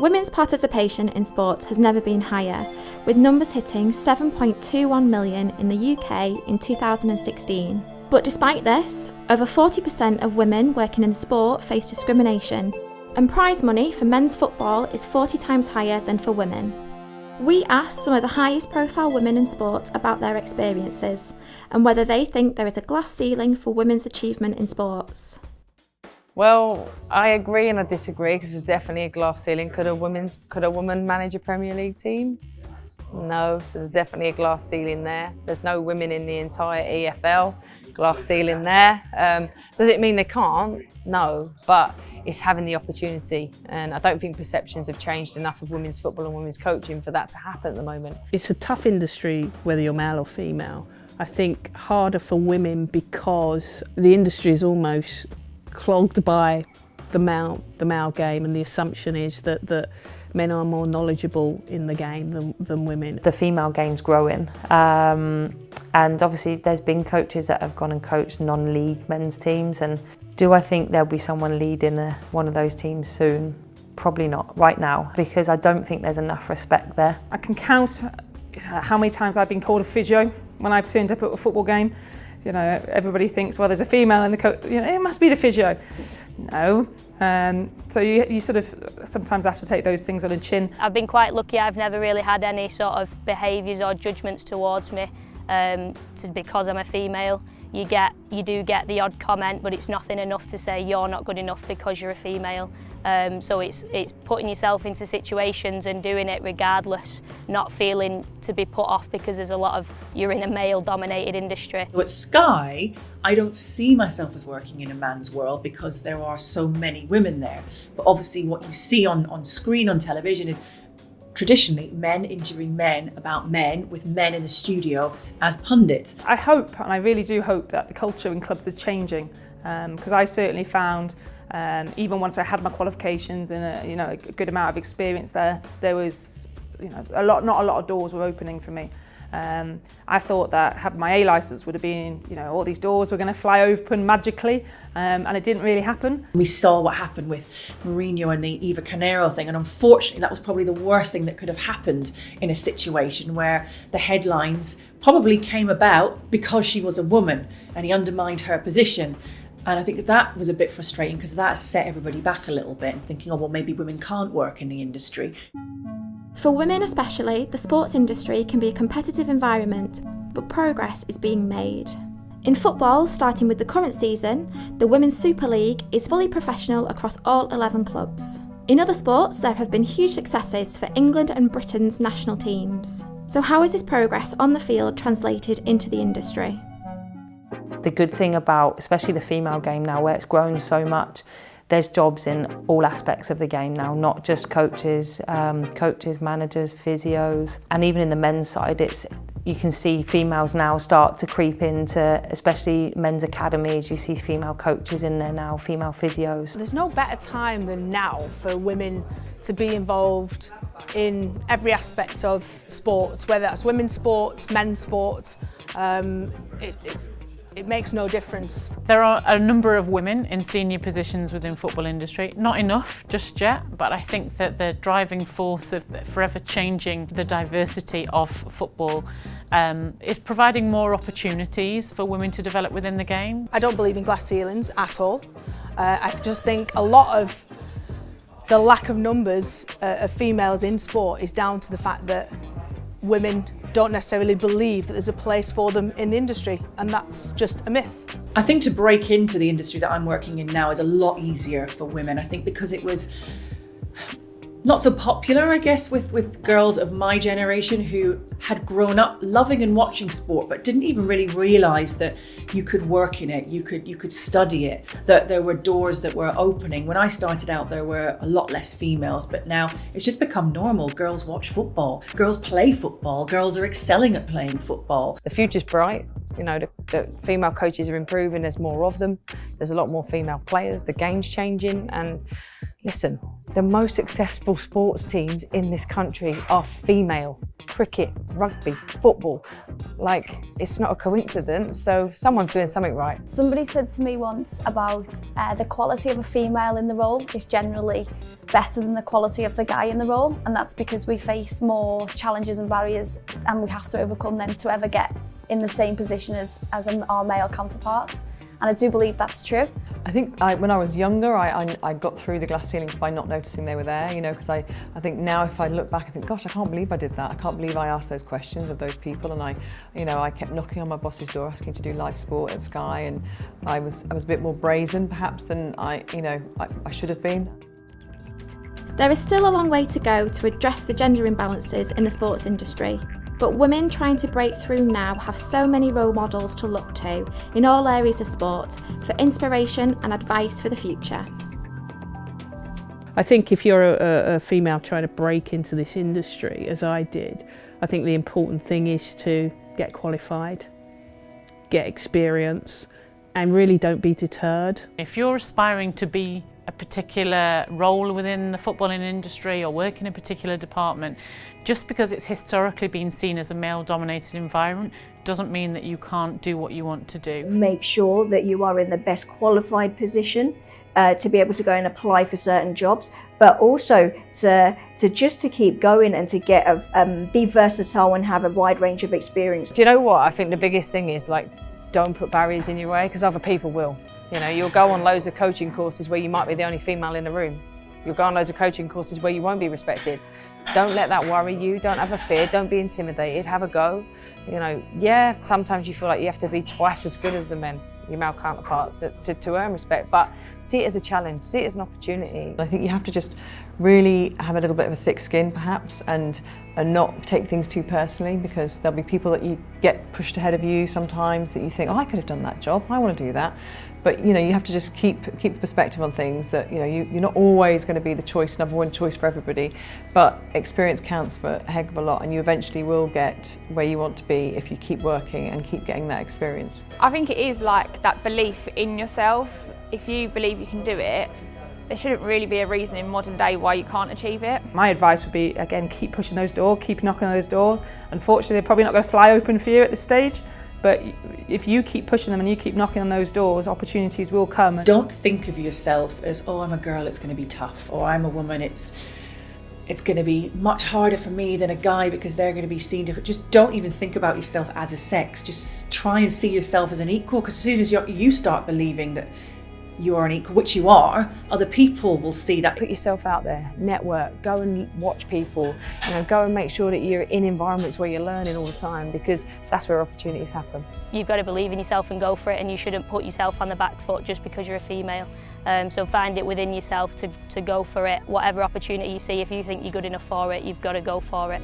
Women's participation in sports has never been higher, with numbers hitting 7.21 million in the UK in 2016. But despite this, over 40% of women working in the sport face discrimination, and prize money for men's football is 40 times higher than for women. We asked some of the highest profile women in sport about their experiences and whether they think there is a glass ceiling for women's achievement in sports. Well, I agree and I disagree because there's definitely a glass ceiling. Could a woman manage a Premier League team? No, so there's definitely a glass ceiling there. There's no women in the entire EFL, glass ceiling there. Does it mean they can't? No, but it's having the opportunity, and I don't think perceptions have changed enough of women's football and women's coaching for that to happen at the moment. It's a tough industry, whether you're male or female. I think harder for women because the industry is almost clogged by the male game, and the assumption is that men are more knowledgeable in the game than women. The female game's growing, and obviously there's been coaches that have gone and coached non-league men's teams, and do I think there'll be someone leading one of those teams soon? Probably not right now, because I don't think there's enough respect there. I can count how many times I've been called a physio when I've turned up at a football game. You know, everybody thinks, well, there's a female in the coach, you know, it must be the physio. No. So you sort of sometimes have to take those things on the chin. I've been quite lucky. I've never really had any sort of behaviours or judgments towards me because I'm a female. You do get the odd comment, but it's nothing enough to say you're not good enough because you're a female. So it's putting yourself into situations and doing it regardless, not feeling to be put off because there's a lot of, you're in a male-dominated industry. At Sky, I don't see myself as working in a man's world because there are so many women there. But obviously what you see on screen, on television, is traditionally men interviewing men about men, with men in the studio as pundits. I hope, and I really do hope, that the culture in clubs is changing, because I certainly found, even once I had my qualifications and a good amount of experience there was not a lot of doors were opening for me. I thought that having my A licence would have been, all these doors were going to fly open magically, and it didn't really happen. We saw what happened with Mourinho and the Eva Canero thing, and unfortunately that was probably the worst thing that could have happened in a situation where the headlines probably came about because she was a woman and he undermined her position. And I think that was a bit frustrating because that set everybody back a little bit and thinking, oh, well, maybe women can't work in the industry. For women especially, the sports industry can be a competitive environment, but progress is being made. In football, starting with the current season, the Women's Super League is fully professional across all 11 clubs. In other sports, there have been huge successes for England and Britain's national teams. So how is this progress on the field translated into the industry? The good thing about, especially the female game now, where it's grown so much, there's jobs in all aspects of the game now, not just coaches, managers, physios, and even in the men's side, you can see females now start to creep into, especially men's academies. You see female coaches in there now, female physios. There's no better time than now for women to be involved in every aspect of sports, whether that's women's sports, men's sports. It makes no difference. There are a number of women in senior positions within football industry. Not enough just yet, but I think that the driving force of forever changing the diversity of football is providing more opportunities for women to develop within the game. I don't believe in glass ceilings at all. I just think a lot of the lack of numbers of females in sport is down to the fact that women don't necessarily believe that there's a place for them in the industry, and that's just a myth. I think to break into the industry that I'm working in now is a lot easier for women. I think because it was not so popular, I guess, with girls of my generation who had grown up loving and watching sport but didn't even really realise that you could work in it, you could study it, that there were doors that were opening. When I started out, there were a lot less females, but now it's just become normal. Girls watch football, girls play football, girls are excelling at playing football. The future's bright. The female coaches are improving, there's more of them, there's a lot more female players, the game's changing, and Listen, the most successful sports teams in this country are female. Cricket, rugby, football. Like, it's not a coincidence, so someone's doing something right. Somebody said to me once about the quality of a female in the role is generally better than the quality of the guy in the role, and that's because we face more challenges and barriers and we have to overcome them to ever get in the same position as our male counterparts. And I do believe that's true. I think when I was younger, I got through the glass ceilings by not noticing they were there, you know, because I think now if I look back, I think, gosh, I can't believe I did that. I can't believe I asked those questions of those people, and I kept knocking on my boss's door asking to do live sport at Sky, and I was a bit more brazen perhaps than I should have been. There is still a long way to go to address the gender imbalances in the sports industry. But women trying to break through now have so many role models to look to in all areas of sport for inspiration and advice for the future. I think if you're a female trying to break into this industry, as I did, I think the important thing is to get qualified, get experience, and really don't be deterred. If you're aspiring to be a particular role within the footballing industry or work in a particular department, just because it's historically been seen as a male-dominated environment doesn't mean that you can't do what you want to do. Make sure that you are in the best qualified position to be able to go and apply for certain jobs, but also to keep going and to get be versatile and have a wide range of experience. Do you know what? I think the biggest thing is, like, don't put barriers in your way, because other people will. You know, you'll go on loads of coaching courses where you might be the only female in the room. You'll go on loads of coaching courses where you won't be respected. Don't let that worry you. Don't have a fear. Don't be intimidated. Have a go. You know, yeah, sometimes you feel like you have to be twice as good as the men, your male counterparts, to earn respect, but see it as a challenge, see it as an opportunity. I think you have to just really have a little bit of a thick skin perhaps, and not take things too personally, because there'll be people that you get pushed ahead of you sometimes that you think, oh, I could have done that job, I want to do that. But you know, you have to just keep perspective on things, that you know, you're not always going to be the number one choice for everybody, but experience counts for a heck of a lot, and you eventually will get where you want to be if you keep working and keep getting that experience. I think it is like that belief in yourself. If you believe you can do it, there shouldn't really be a reason in modern day why you can't achieve it. My advice would be, again, keep pushing those doors, keep knocking on those doors. Unfortunately, they're probably not going to fly open for you at this stage, but if you keep pushing them and you keep knocking on those doors, opportunities will come. Don't think of yourself as, oh, I'm a girl, it's going to be tough, or I'm a woman, it's going to be much harder for me than a guy because they're going to be seen different. Just don't even think about yourself as a sex. Just try and see yourself as an equal, because as soon as you start believing that you are an equal, which you are, other people will see that. Put yourself out there, network, go and watch people, you know, go and make sure that you're in environments where you're learning all the time, because that's where opportunities happen. You've got to believe in yourself and go for it, and you shouldn't put yourself on the back foot just because you're a female. So find it within yourself to go for it. Whatever opportunity you see, if you think you're good enough for it, you've got to go for it.